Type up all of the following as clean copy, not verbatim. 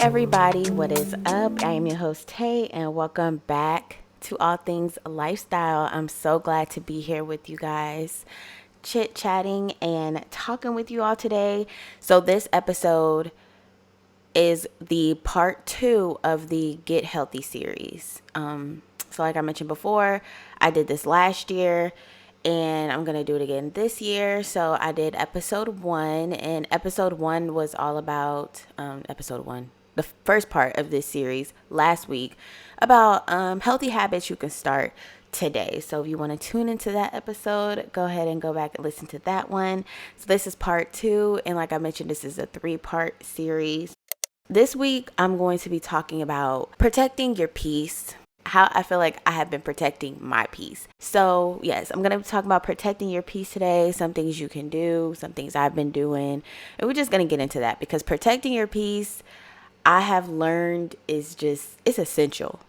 everybody, what is up? I am your host Tay, and welcome back to All Things Lifestyle. I'm so glad to be here with you guys, chit chatting and talking with you all today. So, this episode is the part 2 of the Get Healthy series. So, like I mentioned before, I did this last year and I'm going to do it again this year. So, I did episode 1, and episode 1 was all about episode 1, the first part of this series last week, about healthy habits you can start today. So if you want to tune into that episode, go ahead and go back and listen to that one. So this is part 2, and like I mentioned, this is a 3-part series. This week I'm going to be talking about protecting your peace, how I feel like I have been protecting my peace. So yes, I'm going to be talking about protecting your peace today, some things you can do, some things I've been doing, and we're just going to get into that because protecting your peace, I have learned, is just, it's essential.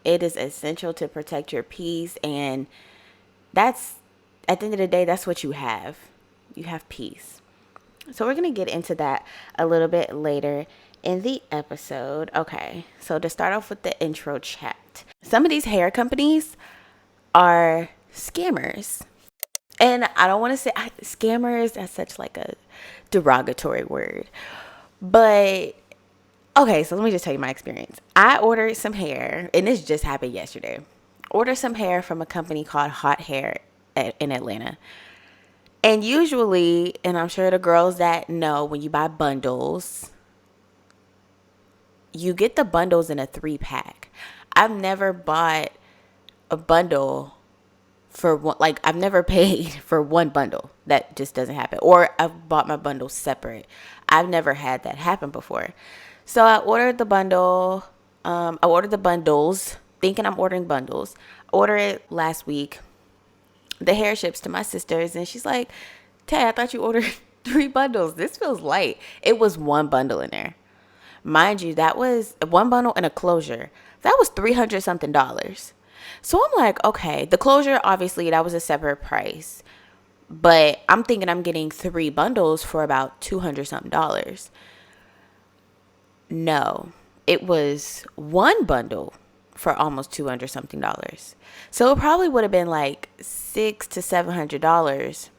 It is essential to protect your peace, and that's, at the end of the day, that's what you have. You have peace. So we're going to get into that a little bit later in the episode. Okay, so to start off with the intro chat, some of these hair companies are scammers. And I don't want to say scammers, that's such like a derogatory word. But okay, so let me just tell you my experience. I ordered some hair, and this just happened yesterday. Ordered some hair from a company called Hot Hair in Atlanta. And usually, and I'm sure the girls that know, when you buy bundles, you get the bundles in a 3-pack. I've never bought a bundle for one, like I've never paid for one bundle. That just doesn't happen. Or I've bought my bundles separate. I've never had that happen before. So I ordered the bundle. I ordered the bundles, thinking I'm ordering bundles. Ordered it last week. The hair ships to my sister's, and she's like, "Tay, I thought you ordered 3 bundles. This feels light." It was one bundle in there. Mind you, that was one bundle and a closure. That was $300 something. So I'm like, okay, the closure, obviously, that was a separate price. But I'm thinking I'm getting 3 bundles for about $200 something. No, it was one bundle for almost $200 something. So it probably would have been like $600 to $700.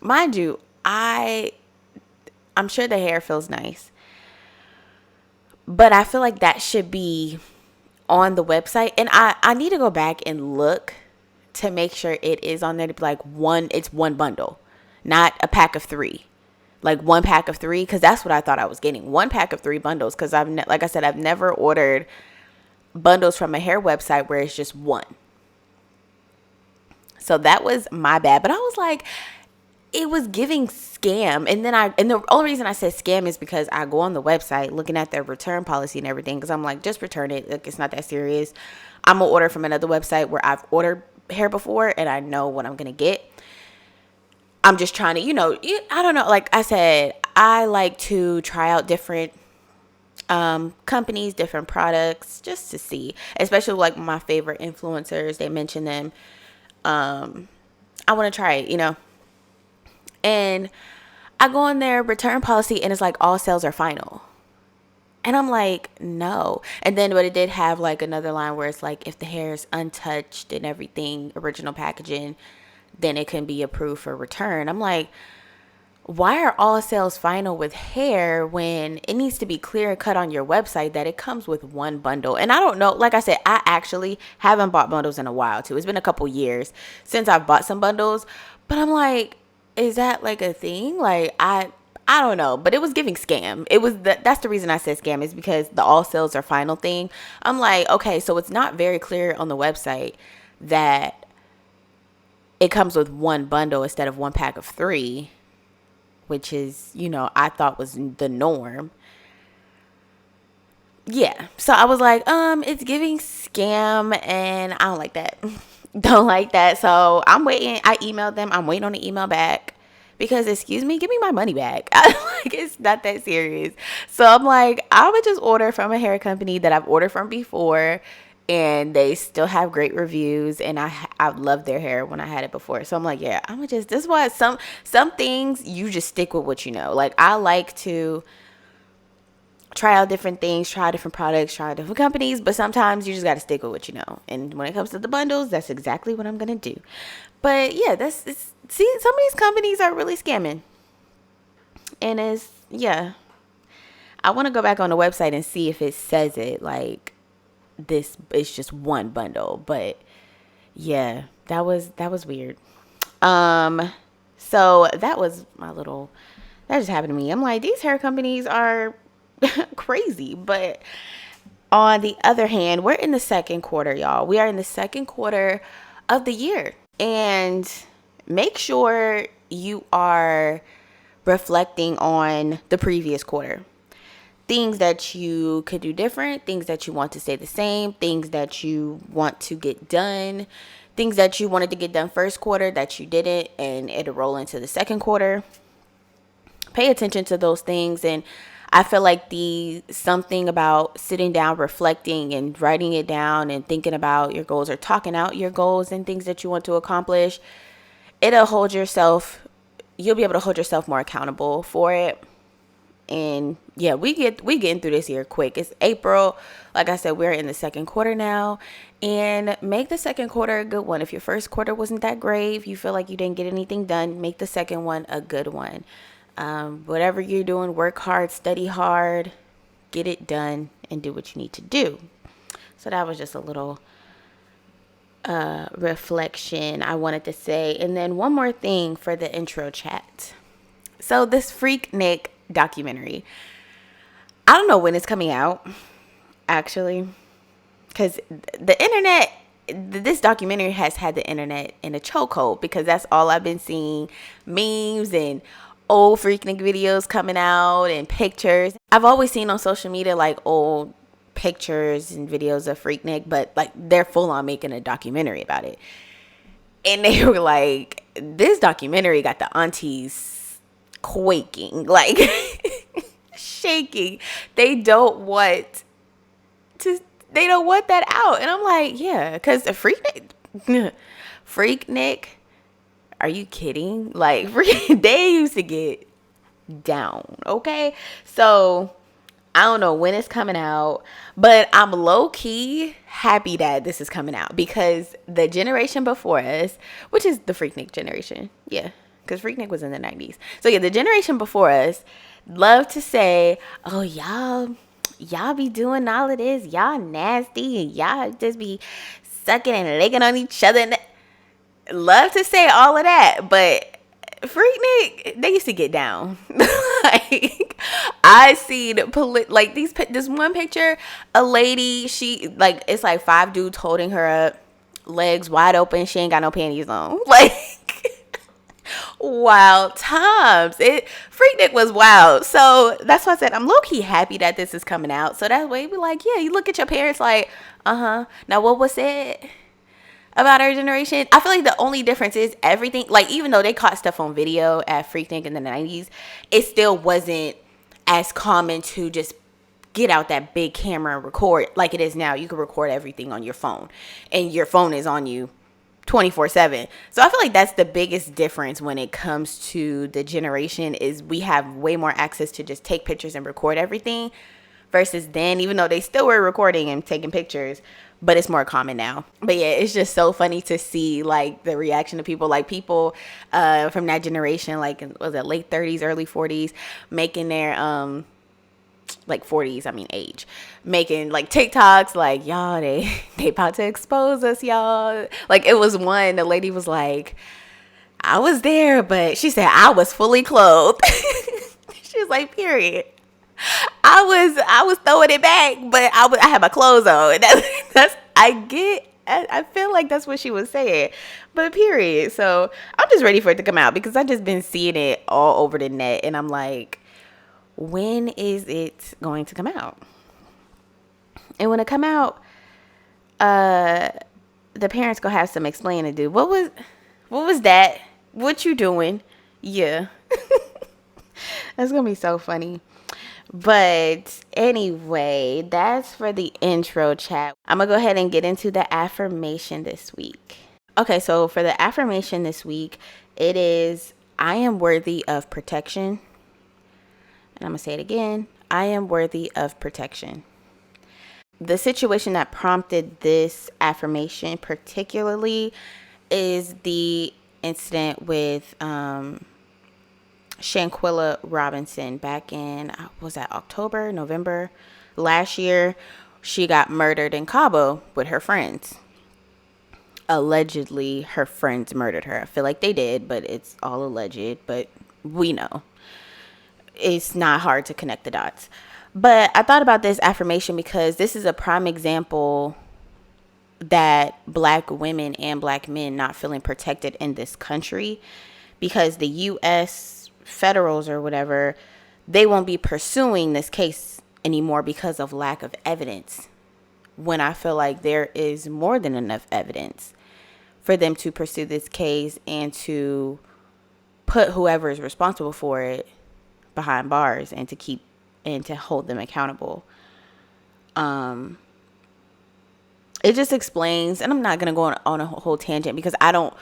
Mind you, I'm sure the hair feels nice, but I feel like that should be on the website, and I need to go back and look to make sure it is on there to be like it's one bundle, not a pack of 3. Like one pack of 3, because that's what I thought I was getting. One pack of 3 bundles, because like I said, I've never ordered bundles from a hair website where it's just one. So that was my bad. But I was like, it was giving scam. And the only reason I said scam is because I go on the website looking at their return policy and everything, because I'm like, just return it. Like, it's not that serious. I'm gonna order from another website where I've ordered hair before and I know what I'm gonna get. I'm just trying to, I don't know. Like I said, I like to try out different companies, different products, just to see, especially like my favorite influencers, they mention them. I want to try it, and I go on their return policy and it's like all sales are final. And I'm like, no. And then, but it did have like another line where it's like, if the hair is untouched and everything, original packaging, then it can be approved for return. I'm like, why are all sales final with hair when it needs to be clear cut on your website that it comes with one bundle? And I don't know, like I said, I actually haven't bought bundles in a while too. It's been a couple years since I've bought some bundles, but I'm like, is that like a thing? Like, I don't know, but it was giving scam. That's the reason I said scam, is because the all sales are final thing. I'm like, okay, so it's not very clear on the website that it comes with one bundle instead of one pack of 3, which is, I thought was the norm. Yeah. So I was like, it's giving scam, and I don't like that. Don't like that. So I'm waiting. I emailed them. I'm waiting on the email back because, excuse me, give me my money back. Like, it's not that serious. So I'm like, I would just order from a hair company that I've ordered from before, and they still have great reviews, and I loved their hair when I had it before. So I'm like, yeah, I'm gonna just, this is why some things you just stick with what you know. Like, I like to try out different things, try different products, try different companies, but sometimes you just got to stick with what you know. And when it comes to the bundles, that's exactly what I'm going to do. But yeah, see, some of these companies are really scamming. And yeah, I want to go back on the website and see if it says it like this is just one bundle. But yeah, that was weird. So that was that just happened to me. I'm like, these hair companies are crazy. But on the other hand, we're in the second quarter, y'all. We are in the second quarter of the year. And make sure you are reflecting on the previous quarter. Things that you could do different, things that you want to stay the same, things that you want to get done, things that you wanted to get done first quarter that you didn't, and it'll roll into the second quarter. Pay attention to those things. And I feel like something about sitting down, reflecting and writing it down and thinking about your goals or talking out your goals and things that you want to accomplish, you'll be able to hold yourself more accountable for it. And yeah, we getting through this year quick. It's April. Like I said, we're in the second quarter now, and make the second quarter a good one. If your first quarter wasn't that great, if you feel like you didn't get anything done, make the second one a good one. Whatever you're doing, work hard, study hard, get it done, and do what you need to do. So that was just a little reflection I wanted to say. And then one more thing for the intro chat. So this Freaknik documentary, I don't know when it's coming out, actually, because the internet, this documentary has had the internet in a chokehold, because that's all I've been seeing, memes and old Freaknik videos coming out and pictures. I've always seen on social media like old pictures and videos of Freaknik, but like they're full on making a documentary about it. And they were like, this documentary got the aunties quaking, like shaking. They don't want that out. And I'm like, yeah, because Freaknik, are you kidding? Like, they used to get down, okay? So I don't know when it's coming out, but I'm low-key happy that this is coming out, because the generation before us, which is the Freaknik generation, yeah, because Freaknik was in the 90s. So yeah, the generation before us love to say, oh, y'all be doing all of this, y'all nasty, and y'all just be sucking and licking on each other. Love to say all of that, but Freaknik, they used to get down. Like, I seen like this one picture, a lady, she like, it's like 5 dudes holding her up, legs wide open, she ain't got no panties on. Like, wild times. Freaknik was wild. So that's why I said I'm low-key happy that this is coming out. So that way we like, yeah, you look at your parents like, now what was said about our generation? I feel like the only difference is everything, like, even though they caught stuff on video at Freaknik in the 90s, it still wasn't as common to just get out that big camera and record like it is now. You can record everything on your phone, and your phone is on you 24/7. So I feel like that's the biggest difference when it comes to the generation, is we have way more access to just take pictures and record everything, versus then, even though they still were recording and taking pictures, but it's more common now. But yeah, it's just so funny to see like the reaction of people, like people from that generation, like, was it late 30s, early 40s, making their like 40s, I mean age, making like TikToks like, y'all, they about to expose us, y'all. Like, it was one, the lady was like, I was there, but she said I was fully clothed. She was like, period. I was throwing it back, but I had my clothes on. I feel like that's what she was saying, but period. So I'm just ready for it to come out, because I've just been seeing it all over the net, and I'm like, when is it going to come out? And when it come out, the parents gonna have some explaining to do. What was that? What you doing? Yeah. That's gonna be so funny. But anyway, that's for the intro chat. I'm gonna go ahead and get into the affirmation this week. Okay, so for the affirmation this week, it is, I am worthy of protection. And I'm gonna say it again. I am worthy of protection. The situation that prompted this affirmation particularly is the incident with Shanquella Robinson back in, was that October, November last year? She got murdered in Cabo with her friends. Allegedly, her friends murdered her. I feel like they did, but it's all alleged, but we know. It's not hard to connect the dots. But I thought about this affirmation because this is a prime example that black women and black men not feeling protected in this country, because the U.S. federals or whatever, they won't be pursuing this case anymore because of lack of evidence, when I feel like there is more than enough evidence for them to pursue this case and to put whoever is responsible for it behind bars and to hold them accountable. It just explains, and I'm not going to go on a whole tangent because I don't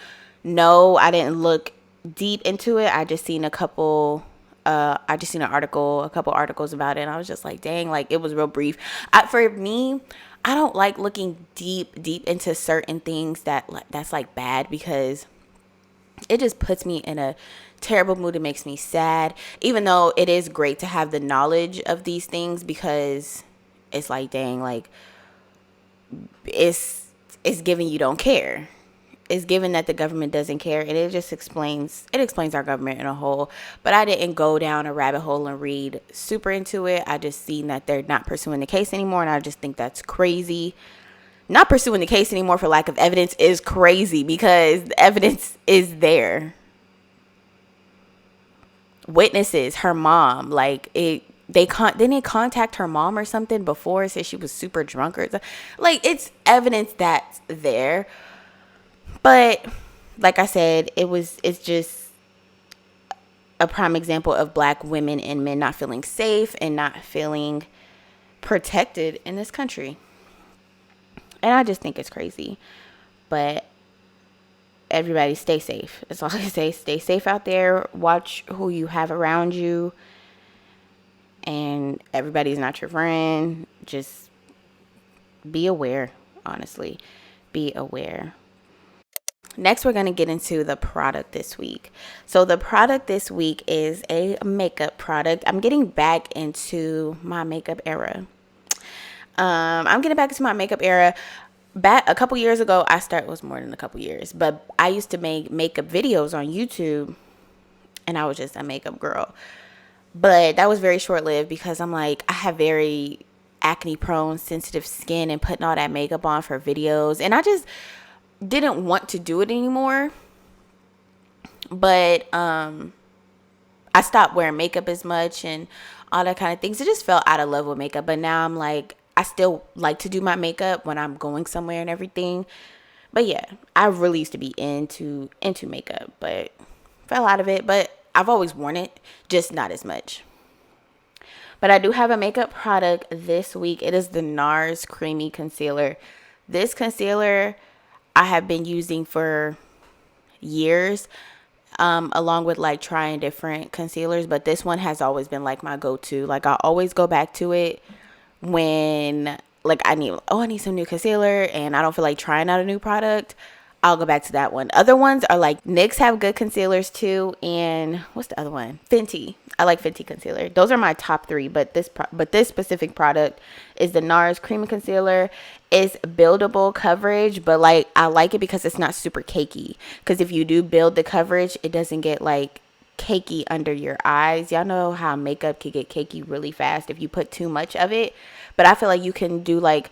know. I didn't look deep into it. I just seen an article, a couple articles about it, and I was just like, dang, like it was real brief. For me, I don't like looking deep into certain things that's like bad, because it just puts me in a terrible mood. It makes me sad, even though it is great to have the knowledge of these things, because it's like, dang, like it's given you don't care. It's given that the government doesn't care, and it just explains our government in a whole. But I didn't go down a rabbit hole and read super into it. I just seen that they're not pursuing the case anymore, and I just think that's crazy. Not pursuing the case anymore for lack of evidence is crazy, because the evidence is there. Witnesses, her mom, like it. Didn't they contact her mom or something before, said she was super drunk or something? Like, it's evidence that's there. But like I said, it's just a prime example of black women and men not feeling safe and not feeling protected in this country. And I just think it's crazy. But everybody stay safe. That's all I say. Stay safe out there. Watch who you have around you. And everybody's not your friend. Just be aware, honestly. Be aware. Next, we're going to get into the product this week. So the product this week is a makeup product. I'm getting back into my makeup era. Back a couple years ago, it was more than a couple years, but I used to make makeup videos on YouTube, and I was just a makeup girl. But that was very short-lived, because I'm like, I have very acne-prone, sensitive skin, and putting all that makeup on for videos, and I just didn't want to do it anymore. But I stopped wearing makeup as much and all that kind of things. It just felt out of love with makeup. But now I'm like, I still like to do my makeup when I'm going somewhere and everything. But yeah, I really used to be into makeup, but fell out of it. But I've always worn it, just not as much. But I do have a makeup product this week. It is the NARS Creamy Concealer. This concealer I have been using for years, along with like trying different concealers. But this one has always been like my go-to. Like, I always go back to it when like I need some new concealer and I don't feel like trying out a new product. I'll go back to that one. Other ones are like, NYX have good concealers too, and what's the other one? Fenty. I like Fenty concealer. Those are my top three, but this specific product is the NARS Creamy Concealer. It's buildable coverage, but like I like it because it's not super cakey. Because if you do build the coverage, it doesn't get like cakey under your eyes. Y'all know how makeup can get cakey really fast if you put too much of it. But I feel like you can do like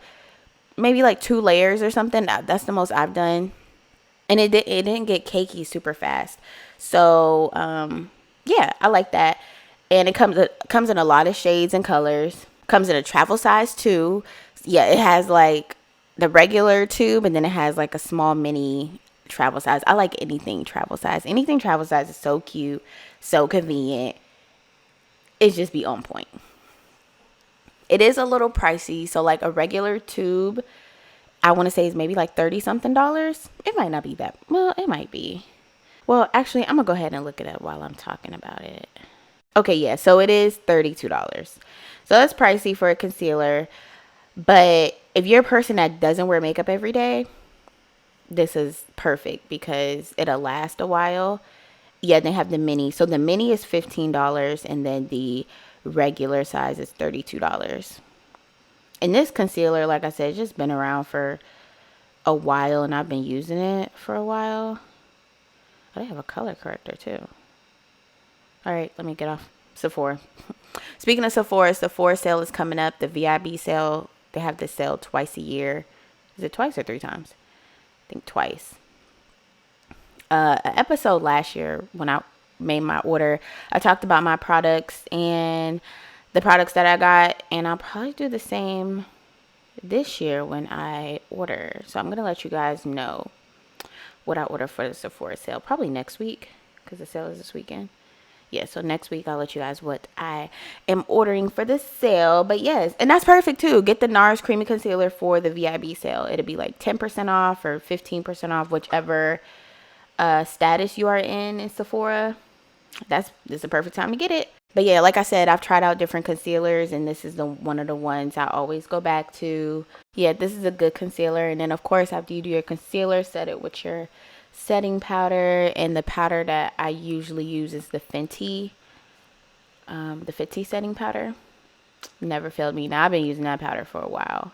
maybe like 2 layers or something. That's the most I've done. And it didn't get cakey super fast. So, yeah, I like that. And it comes in a lot of shades and colors. Comes in a travel size too. Yeah, it has like the regular tube, and then it has like a small mini travel size. I like anything travel size. Anything travel size is so cute, so convenient. It's just be on point. It is a little pricey. So like a regular tube, I want to say is maybe like $30 something. It might not be that. Well, it might be. Well, actually, I'm going to go ahead and look it up while I'm talking about it. Okay, yeah. So it is $32. So that's pricey for a concealer. But if you're a person that doesn't wear makeup every day, this is perfect because it'll last a while. Yeah, they have the mini. So the mini is $15 and then the regular size is $32. And this concealer, like I said, it's just been around for a while and I've been using it for a while. Oh, they have a color corrector too. All right, let me get off Sephora. Speaking of Sephora sale is coming up. The VIB sale, they have this sale twice a year. Is it twice or 3 times? I think twice. An episode last year when I made my order, I talked about my products and the products that I got, and I'll probably do the same this year when I order. So I'm going to let you guys know what I order for the Sephora sale. Probably next week because the sale is this weekend. Yeah, so next week I'll let you guys what I am ordering for the sale. But yes, and that's perfect too. Get the NARS Creamy Concealer for the VIB sale. It'll be like 10% off or 15% off, whichever status you are in Sephora. This is the perfect time to get it. But yeah, like I said, I've tried out different concealers and this is one of the ones I always go back to. Yeah, this is a good concealer. And then of course, after you do your concealer, set it with your setting powder. And the powder that I usually use is the Fenty setting powder. Never failed me. Now I've been using that powder for a while.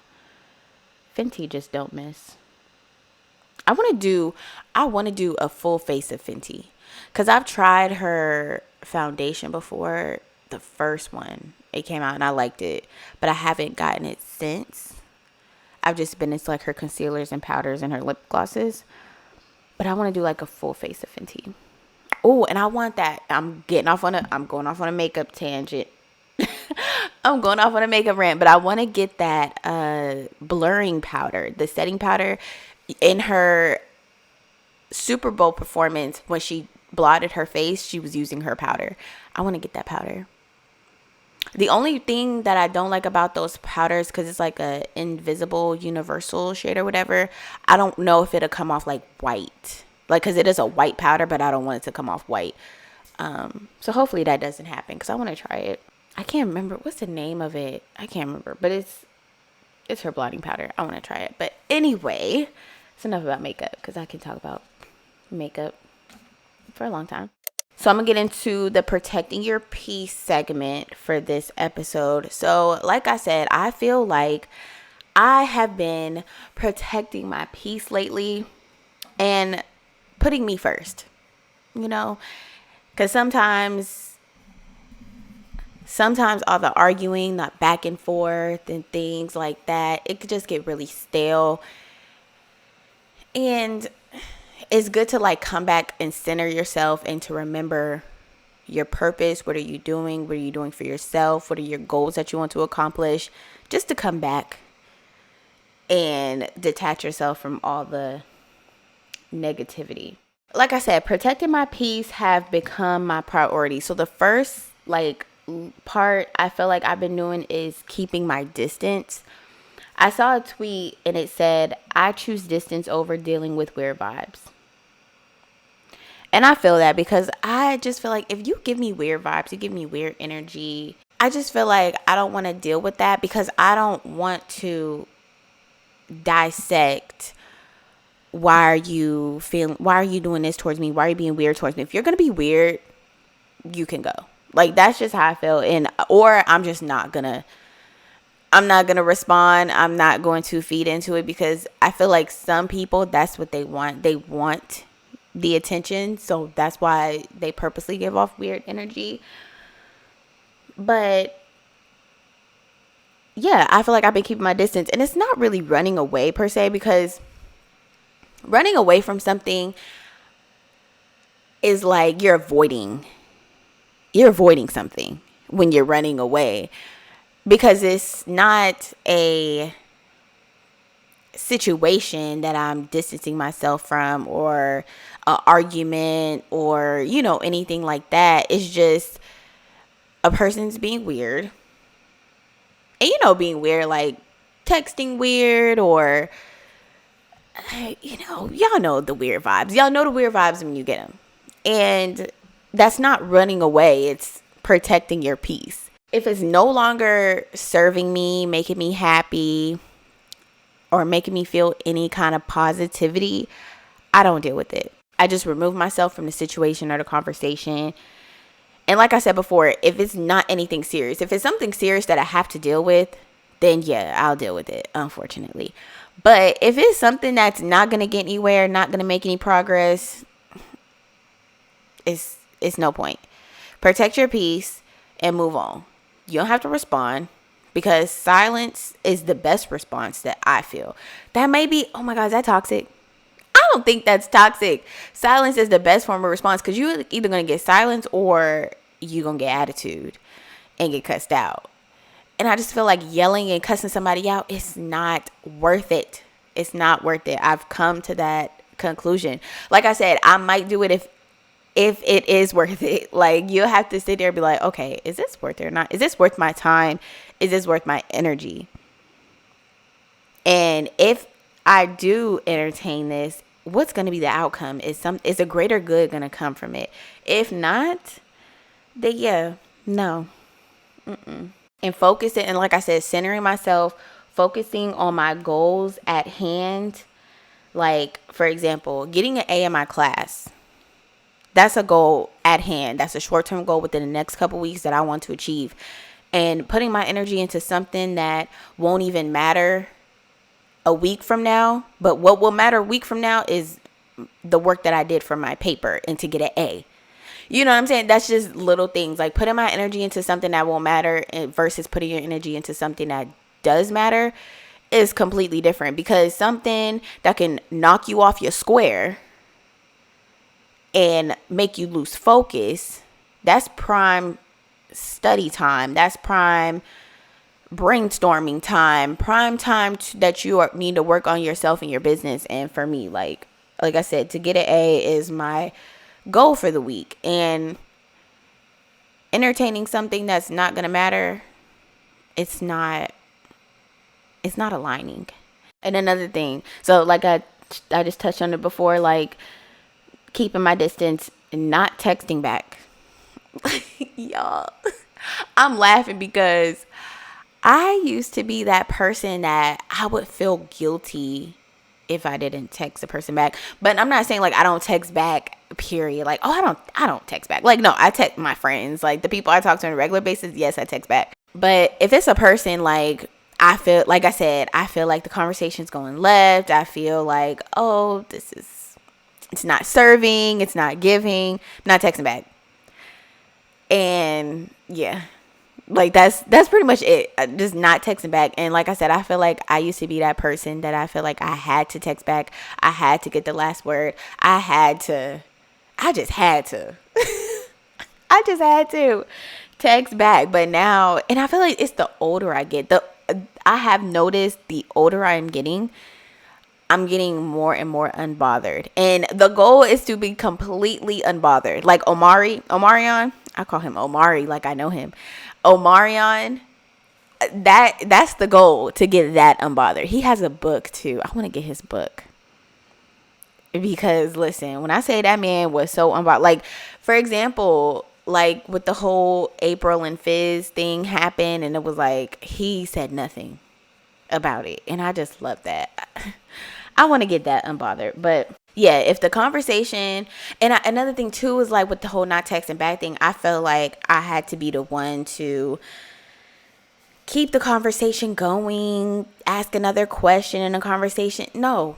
Fenty just don't miss. I want to do a full face of Fenty. Because I've tried her foundation before, the first one. It came out and I liked it. But I haven't gotten it since. I've just been into like her concealers and powders and her lip glosses. But I want to do like a full face of Fenty. Oh, and I want that. I'm going off on a makeup tangent. I'm going off on a makeup rant. But I want to get that blurring powder, the setting powder. In her Super Bowl performance, when she blotted her face, she was using her powder. I want to get that powder. The only thing that I don't like about those powders, because it's like a invisible universal shade or whatever, I don't know if it'll come off like white. Like, because it is a white powder, but I don't want it to come off white. So hopefully that doesn't happen, because I want to try it. I can't remember. What's the name of it? I can't remember, but it's her blotting powder. I want to try it. But anyway, it's enough about makeup, because I can talk about makeup for a long time. So I'm going to get into the protecting your peace segment for this episode. So like I said, I feel like I have been protecting my peace lately and putting me first, because sometimes all the arguing, not back and forth and things like that, it could just get really stale. And it's good to like come back and center yourself and to remember your purpose. What are you doing? What are you doing for yourself? What are your goals that you want to accomplish? Just to come back and detach yourself from all the negativity. Like I said, protecting my peace have become my priority. So the first part I feel like I've been doing is keeping my distance. I saw a tweet and it said, I choose distance over dealing with weird vibes. And I feel that, because I just feel like if you give me weird vibes, you give me weird energy, I just feel like I don't want to deal with that, because I don't want to dissect why are you doing this towards me? Why are you being weird towards me? If you're going to be weird, you can go. Like, that's just how I feel. Or I'm just not going to respond. I'm not going to feed into it, because I feel like some people, that's what they want. They want the attention. So that's why they purposely give off weird energy. But yeah, I feel like I've been keeping my distance, and it's not really running away per se, because running away from something is like you're avoiding something when you're running away, because it's not a situation that I'm distancing myself from, or an argument, or anything like that. It's just a person's being weird, and being weird, like texting weird, or y'all know the weird vibes. Y'all know the weird vibes when you get them, and that's not running away. It's protecting your peace. If it's no longer serving me, making me happy, or making me feel any kind of positivity, I don't deal with it. I just remove myself from the situation or the conversation. And like I said before, if it's not anything serious, if it's something serious that I have to deal with, then yeah, I'll deal with it, unfortunately. But if it's something that's not going to get anywhere, not going to make any progress, it's no point. Protect your peace and move on. You don't have to respond, because silence is the best response that I feel. That may be, oh my God, is that toxic? I don't think that's toxic. Silence is the best form of response, because you're either going to get silence or you're going to get attitude and get cussed out. And I just feel like yelling and cussing somebody out is not worth it. It's not worth it. I've come to that conclusion. Like I said, I might do it if it is worth it. Like, you'll have to sit there and be like, okay, is this worth it or not? Is this worth my time? Is this worth my energy? And if I do entertain this, what's going to be the outcome? Is a greater good going to come from it? If not, then yeah, no. And focus it. And like I said, centering myself, focusing on my goals at hand. Like, for example, getting an A in my class. That's a goal at hand. That's a short-term goal within the next couple weeks that I want to achieve. And putting my energy into something that won't even matter a week from now. But what will matter a week from now is the work that I did for my paper and to get an A. You know what I'm saying? That's just little things. Like, putting my energy into something that won't matter versus putting your energy into something that does matter is completely different. Because something that can knock you off your square and make you lose focus, that's prime study time. That's prime brainstorming time. Prime time that you need to work on yourself and your business. And for me, like I said, to get an A is my goal for the week. And entertaining something that's not going to matter, it's not aligning. And another thing, so like I just touched on it before, like keeping my distance and not texting back. Y'all, I'm laughing because I used to be that person that I would feel guilty if I didn't text a person back. But I'm not saying like I don't text back, period. Like, oh, I don't text back. Like, no, I text my friends, like the people I talk to on a regular basis. Yes, I text back. But if it's a person, like, I feel like the conversation's going left. I feel like, oh, it's not serving, it's not giving, I'm not texting back. And yeah, like that's pretty much it. Just not texting back. And like I said, I feel like I used to be that person that I feel like I had to text back. I had to get the last word. I just had to I just had to text back. But now, and I feel like it's the older I get, I have noticed the older I'm getting more and more unbothered. And the goal is to be completely unbothered. Like Omarion, I call him Omari like I know him. Omarion, that's the goal, to get that unbothered. He has a book too. I want to get his book. Because listen, when I say that man was so unbothered, like, for example, like with the whole April and Fizz thing happened, and it was like he said nothing about it. And I just love that. I want to get that unbothered. But yeah, if the conversation, and another thing too is like with the whole not texting back thing, I felt like I had to be the one to keep the conversation going, ask another question in a conversation. No.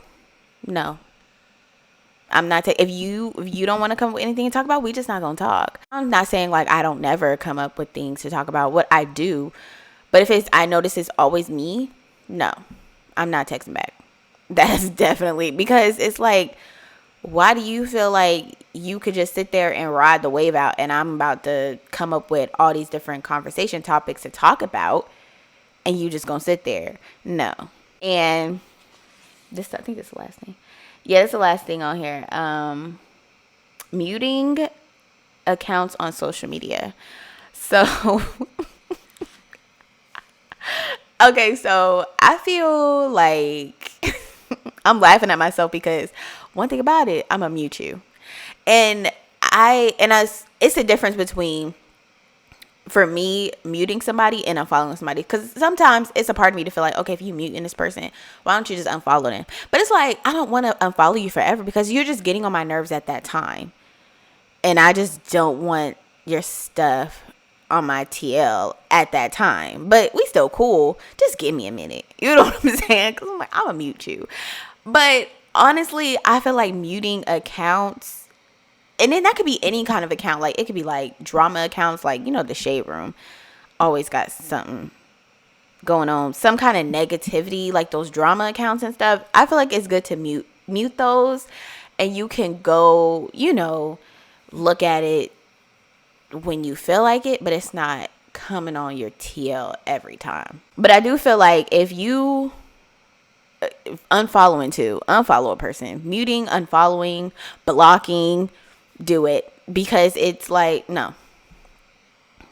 I'm not, if you don't want to come up with anything to talk about, we just not going to talk. I'm not saying like I don't never come up with things to talk about, what I do. But if I notice it's always me, no, I'm not texting back. That's definitely, because it's like, why do you feel like you could just sit there and ride the wave out, and I'm about to come up with all these different conversation topics to talk about, and you just gonna sit there? No. And I think this is the last thing. Yeah, that's the last thing on here. Muting accounts on social media. So okay, so I feel like I'm laughing at myself because one thing about it, I'm gonna mute you. And it's a difference between for me, muting somebody and unfollowing somebody, because sometimes it's a part of me to feel like, okay, if you muting this person, why don't you just unfollow them? But it's like, I don't want to unfollow you forever because you're just getting on my nerves at that time, and I just don't want your stuff on my TL at that time. But we still cool. Just give me a minute. You know what I'm saying? Because I'm like, I'm gonna mute you. But honestly, I feel like muting accounts, and then that could be any kind of account. Like, it could be like drama accounts, like, the Shade Room always got something going on, some kind of negativity, like those drama accounts and stuff. I feel like it's good to mute those, and you can go, look at it when you feel like it, but it's not coming on your TL every time. But I do feel like if you unfollow a person, muting, unfollowing, blocking, do it, because it's like, no,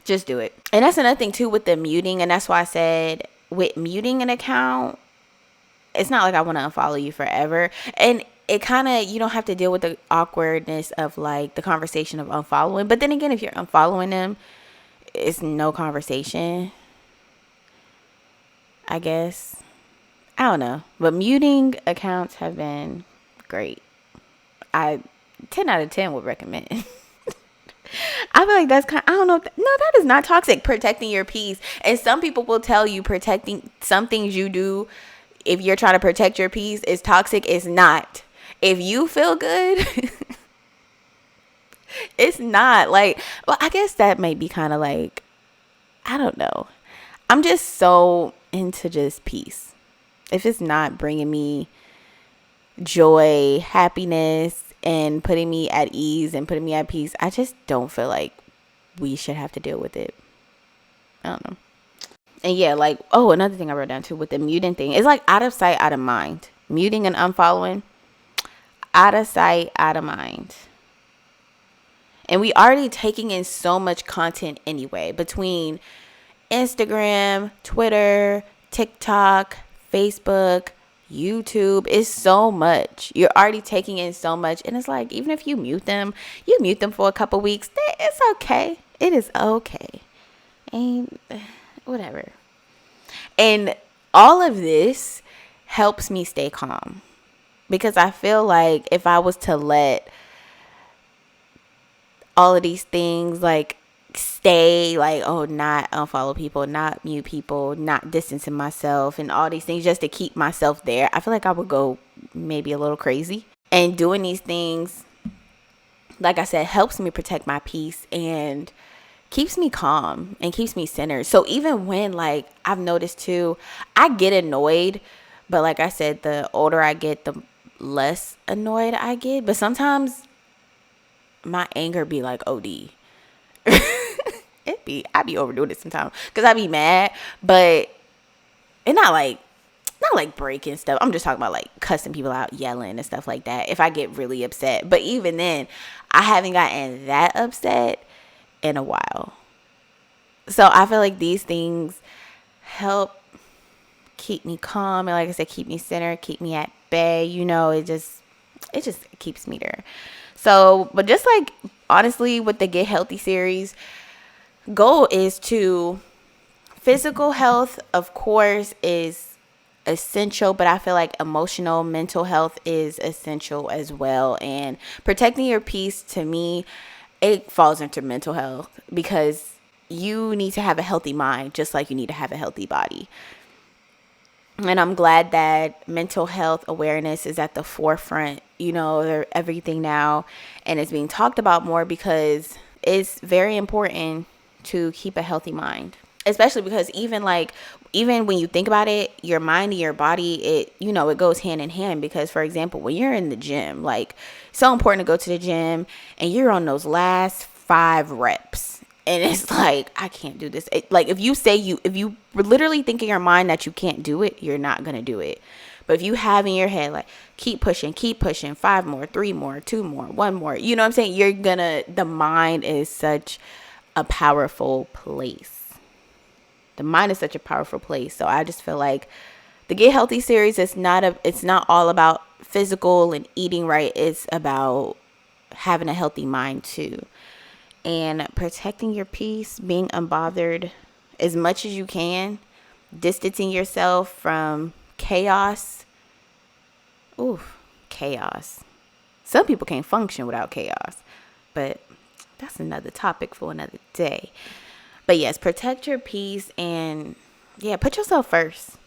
just do it. And that's another thing too with the muting, and that's why I said with muting an account, it's not like I want to unfollow you forever. And it kind of, you don't have to deal with the awkwardness of like the conversation of unfollowing. But then again, if you're unfollowing them, it's no conversation, I guess. I don't know. But muting accounts have been great. 10 out of 10 would recommend. I feel like that's I don't know. No, that is not toxic. Protecting your peace. And some people will tell you protecting some things you do, if you're trying to protect your peace, is toxic. It's not. If you feel good, it's not. Like, well, I guess that might be kind of like, I don't know. I'm just so into just peace. If it's not bringing me joy, happiness, and putting me at ease and putting me at peace, I just don't feel like we should have to deal with it. I don't know. And yeah, like, another thing I wrote down too with the muting thing, it's like out of sight, out of mind. Muting and unfollowing, out of sight, out of mind. And we already taking in so much content anyway, between Instagram, Twitter, TikTok, Facebook, YouTube. Is so much. You're already taking in so much, and it's like, even if you mute them for a couple weeks, it's okay. It is okay. And whatever. And all of this helps me stay calm, because I feel like if I was to let all of these things like stay, like, not unfollow people, not mute people, not distancing myself, and all these things just to keep myself there, I feel like I would go maybe a little crazy. And doing these things, like I said, helps me protect my peace and keeps me calm and keeps me centered. So even when, like, I've noticed too, I get annoyed, but like I said, the older I get, the less annoyed I get. But sometimes my anger be like OD. I be overdoing it sometimes, because I be mad, but it's not like breaking stuff. I'm just talking about like cussing people out, yelling and stuff like that, if I get really upset. But even then, I haven't gotten that upset in a while. So I feel like these things help keep me calm, and like I said, keep me centered, keep me at bay. It just keeps me there. So, but just like, honestly, with the Get Healthy series, goal is to, physical health, of course, is essential, but I feel like emotional, mental health is essential as well. And protecting your peace, to me, it falls into mental health, because you need to have a healthy mind just like you need to have a healthy body. And I'm glad that mental health awareness is at the forefront, everything now, and it's being talked about more, because it's very important to keep a healthy mind, especially because even when you think about it, your mind and your body, it goes hand in hand. Because, for example, when you're in the gym, like, it's so important to go to the gym and you're on those last 5 reps, and it's like, I can't do this. Like, if you literally think in your mind that you can't do it, you're not going to do it. But if you have in your head, like, keep pushing, 5 more, 3 more, 2 more, 1 more, you know what I'm saying? The mind is such a powerful place. The mind is such a powerful place. So I just feel like the Get Healthy series is it's not all about physical and eating right. It's about having a healthy mind too. and protecting your peace, being unbothered as much as you can, distancing yourself from chaos. Ooh, chaos. Some people can't function without chaos, but that's another topic for another day. But yes, protect your peace and put yourself first.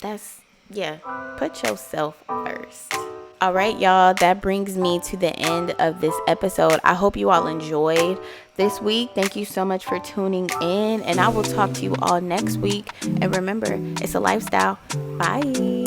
Put yourself first. All right, y'all, that brings me to the end of this episode. I hope you all enjoyed this week. Thank you so much for tuning in, and I will talk to you all next week. And remember, it's a lifestyle. Bye.